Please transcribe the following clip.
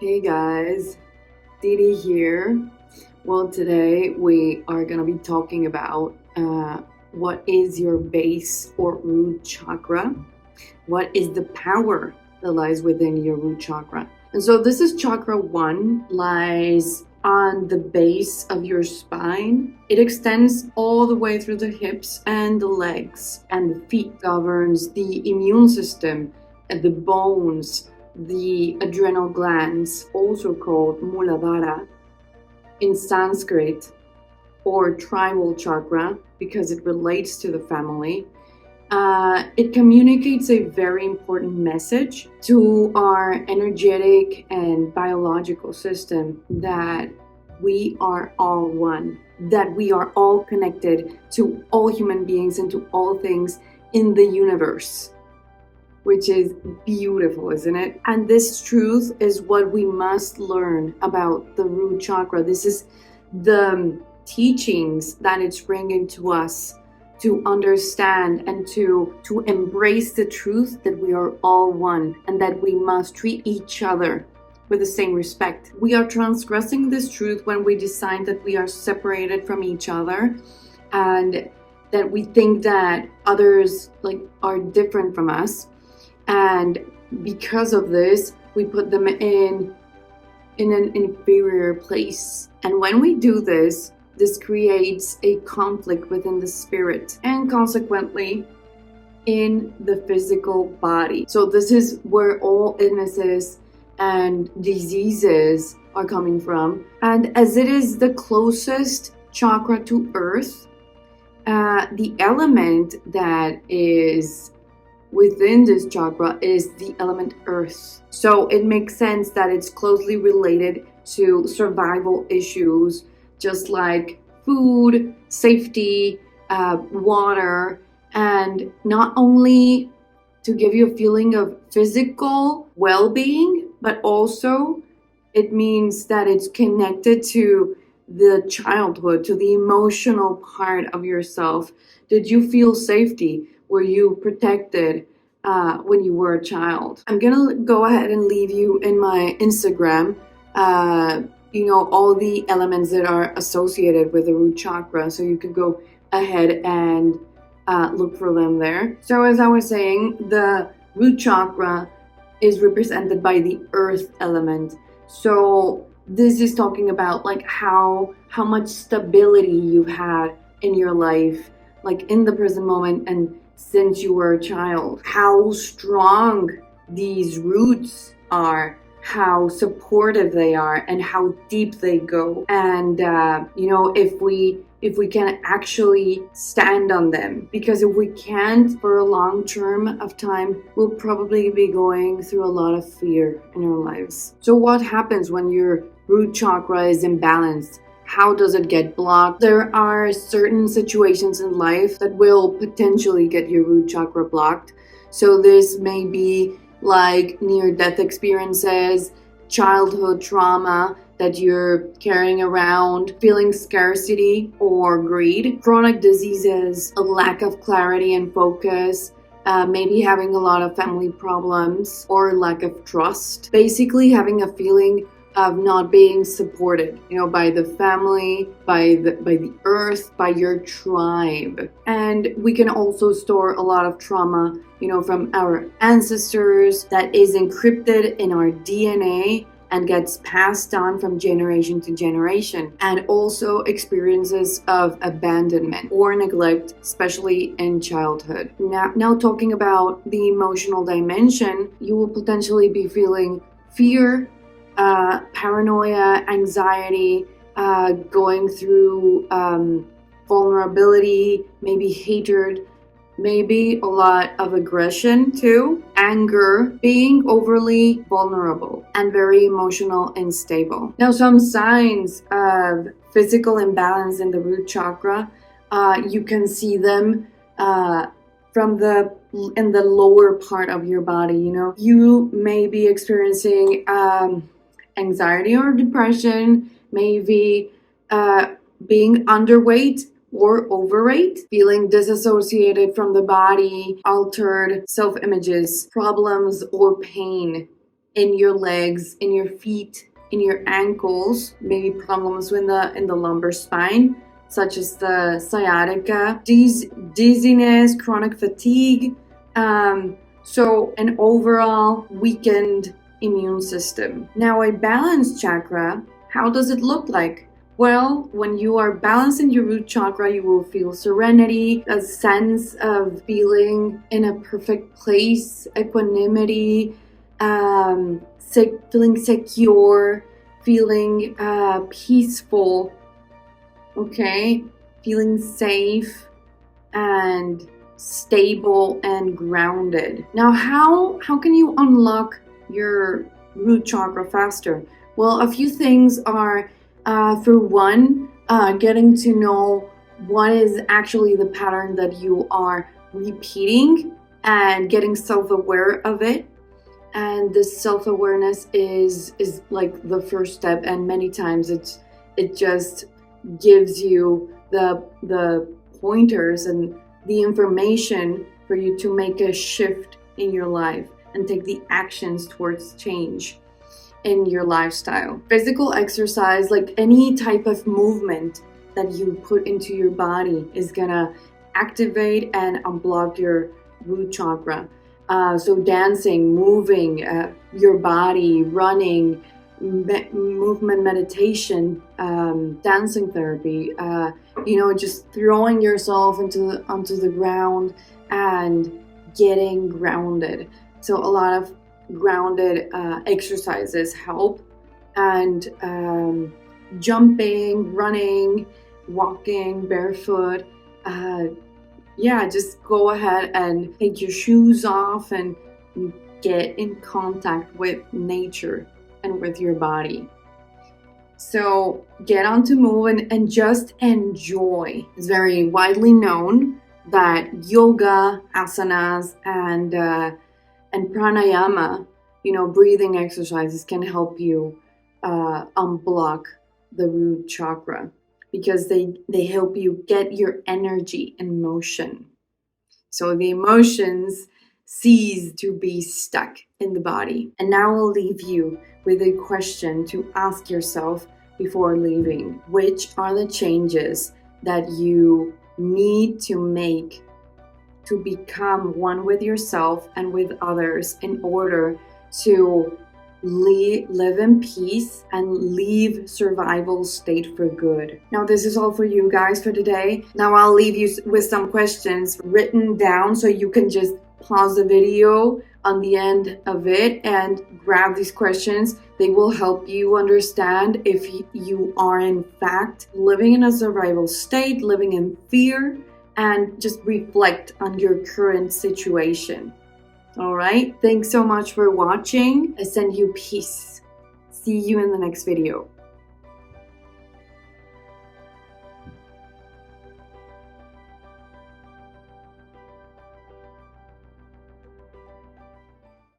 Hey guys, Didi here. Well, today we are going to be talking about what is your base or root chakra? What is the power that lies within your root chakra? And so this is chakra 1, lies on the base of your spine. It extends all the way through the hips and the legs and the feet, governs the immune system and the bones, the adrenal glands, also called Muladhara in Sanskrit, or tribal chakra because it relates to the family. It communicates a very important message to our energetic and biological system that we are all one, that we are all connected to all human beings and to all things in the universe. Which is beautiful, isn't it? And this truth is what we must learn about the root chakra. This is the teachings that it's bringing to us to understand and to embrace the truth that we are all one and that we must treat each other with the same respect. We are transgressing this truth when we decide that we are separated from each other and that we think that others are different from us. And because of this, we put them in an inferior place. And when we do this, this creates a conflict within the spirit and consequently in the physical body. So this is where all illnesses and diseases are coming from. And as it is the closest chakra to earth, the element that is within this chakra is the element earth. So it makes sense that it's closely related to survival issues, just like food, safety, water, and not only to give you a feeling of physical well-being, but also it means that it's connected to the childhood, to the emotional part of yourself. Did you feel safety? Were you protected when you were a child? I'm gonna go ahead and leave you in my Instagram, all the elements that are associated with the root chakra, so you could go ahead and look for them there. So as I was saying, the root chakra is represented by the earth element. So this is talking about how much stability you've had in your life, in the present moment and since you were a child, how strong these roots are, how supportive they are, and how deep they go. And if we can actually stand on them, because if we can't for a long term of time, we'll probably be going through a lot of fear in our lives. So what happens when your root chakra is imbalanced? How does it get blocked? There are certain situations in life that will potentially get your root chakra blocked. So this may be like near-death experiences, childhood trauma that you're carrying around, feeling scarcity or greed, chronic diseases, a lack of clarity and focus, maybe having a lot of family problems or lack of trust. Basically having a feeling of not being supported, by the family, by the earth, by your tribe. And we can also store a lot of trauma, from our ancestors that is encrypted in our DNA and gets passed on from generation to generation. And also experiences of abandonment or neglect, especially in childhood. Now talking about the emotional dimension, you will potentially be feeling fear, paranoia, anxiety, going through vulnerability, maybe hatred, maybe a lot of aggression too, anger, being overly vulnerable, and very emotional and stable. Now, some signs of physical imbalance in the root chakra, you can see them in the lower part of your body. You may be experiencing anxiety or depression, maybe being underweight or overweight, feeling disassociated from the body, altered self-images, problems or pain in your legs, in your feet, in your ankles, maybe problems in the lumbar spine, such as the sciatica, dizziness, chronic fatigue, so an overall weakened immune system. Now, a balanced chakra, how does it look like? Well, when you are balanced in your root chakra, you will feel serenity, a sense of feeling in a perfect place, equanimity, feeling secure, feeling peaceful, okay, feeling safe and stable and grounded. Now, how can you unlock your root chakra faster? Well, a few things are, for one, getting to know what is actually the pattern that you are repeating and getting self-aware of it. And this self-awareness is like the first step, and many times it just gives you the pointers and the information for you to make a shift in your life and take the actions towards change in your lifestyle. Physical exercise, like any type of movement that you put into your body, is gonna activate and unblock your root chakra. So dancing, moving your body, running, movement meditation, dancing therapy, just throwing yourself onto the ground and getting grounded. So a lot of grounded exercises help, and jumping, running, walking barefoot. Just go ahead and take your shoes off and get in contact with nature and with your body. So get on to move and just enjoy. It's very widely known that yoga, asanas, and pranayama, breathing exercises, can help you unblock the root chakra, because they help you get your energy in motion. So the emotions cease to be stuck in the body. And now I'll leave you with a question to ask yourself before leaving. Which are the changes that you need to make to become one with yourself and with others in order to live in peace and leave survival state for good? Now, this is all for you guys for today. Now I'll leave you with some questions written down, so you can just pause the video on the end of it and grab these questions. They will help you understand if you are in fact living in a survival state, living in fear, and just reflect on your current situation. All right, thanks so much for watching. I send you peace. See you in the next video.